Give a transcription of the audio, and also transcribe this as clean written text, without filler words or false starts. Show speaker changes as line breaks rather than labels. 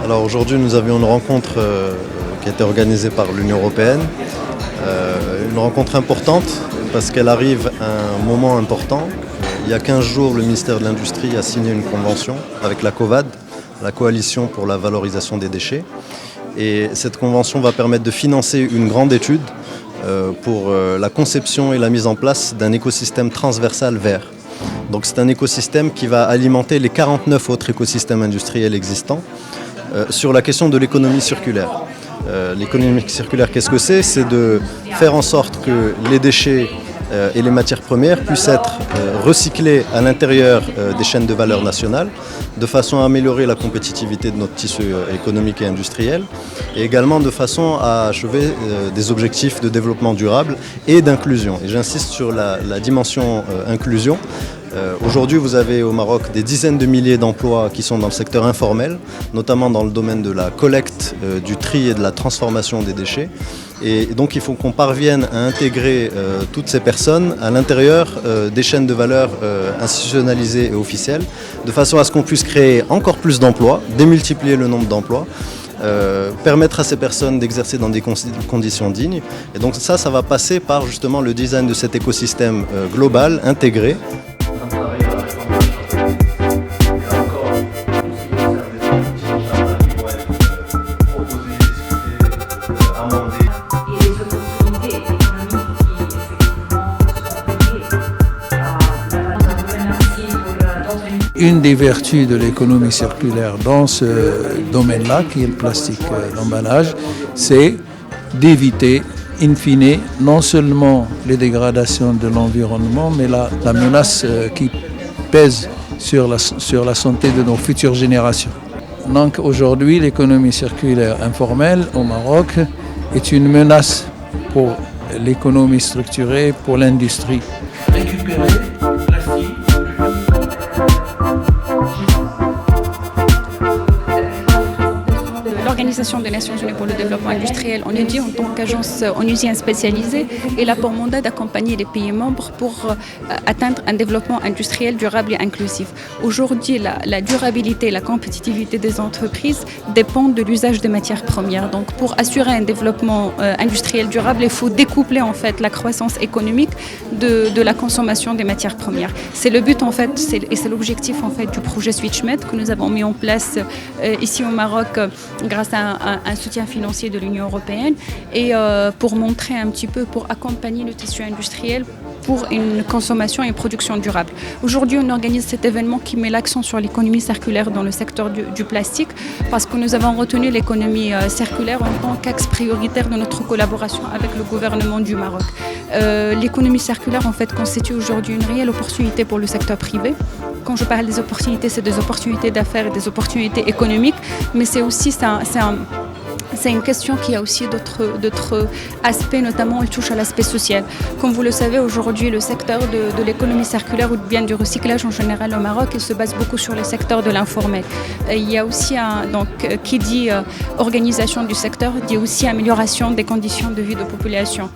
Alors aujourd'hui, nous avions une rencontre qui a été organisée par l'Union européenne. Une rencontre importante parce qu'elle arrive à un moment important. Il y a 15 jours, le ministère de l'Industrie a signé une convention avec la COVAD, la Coalition pour la valorisation des déchets. Et cette convention va permettre de financer une grande étude pour la conception et la mise en place d'un écosystème transversal vert. Donc c'est un écosystème qui va alimenter les 49 autres écosystèmes industriels existants sur la question de l'économie circulaire. L'économie circulaire, qu'est-ce que c'est? C'est de faire en sorte que les déchets et les matières premières puissent être recyclés à l'intérieur des chaînes de valeur nationales, de façon à améliorer la compétitivité de notre tissu économique et industriel, et également de façon à achever des objectifs de développement durable et d'inclusion. Et j'insiste sur la dimension inclusion. Aujourd'hui, vous avez au Maroc des dizaines de milliers d'emplois qui sont dans le secteur informel, notamment dans le domaine de la collecte, du tri et de la transformation des déchets. Et donc il faut qu'on parvienne à intégrer toutes ces personnes à l'intérieur des chaînes de valeur institutionnalisées et officielles, de façon à ce qu'on puisse créer encore plus d'emplois, démultiplier le nombre d'emplois, permettre à ces personnes d'exercer dans des conditions dignes. Et donc ça va passer par justement le design de cet écosystème global, intégré.
Une des vertus de l'économie circulaire dans ce domaine-là, qui est le plastique d'emballage, c'est d'éviter, in fine, non seulement les dégradations de l'environnement, mais la menace qui pèse sur la santé de nos futures générations. Donc aujourd'hui, l'économie circulaire informelle au Maroc est une menace pour l'économie structurée, pour l'industrie. Récupérer plastique.
L'Organisation des Nations Unies pour le développement industriel, ONUDI, en tant qu'agence onusienne spécialisée, est là pour mandat d'accompagner les pays membres pour atteindre un développement industriel durable et inclusif. Aujourd'hui, la durabilité et la compétitivité des entreprises dépendent de l'usage des matières premières. Donc, pour assurer un développement industriel durable, il faut découpler en fait la croissance économique de la consommation des matières premières. C'est le but en fait, et c'est l'objectif en fait du projet SwitchMed que nous avons mis en place ici au Maroc grâce à un soutien financier de l'Union européenne et pour montrer un petit peu, pour accompagner le tissu industriel pour une consommation et une production durable. Aujourd'hui, on organise cet événement qui met l'accent sur l'économie circulaire dans le secteur du plastique parce que nous avons retenu l'économie circulaire en tant qu'axe prioritaire de notre collaboration avec le gouvernement du Maroc. L'économie circulaire en fait constitue aujourd'hui une réelle opportunité pour le secteur privé. Quand je parle des opportunités, c'est des opportunités d'affaires et des opportunités économiques, mais c'est aussi c'est une question qui a aussi d'autres aspects, notamment elle touche à l'aspect social. Comme vous le savez, aujourd'hui, le secteur de l'économie circulaire ou bien du recyclage en général au Maroc, il se base beaucoup sur le secteur de l'informel. Il y a aussi, qui dit organisation du secteur, dit aussi amélioration des conditions de vie de population.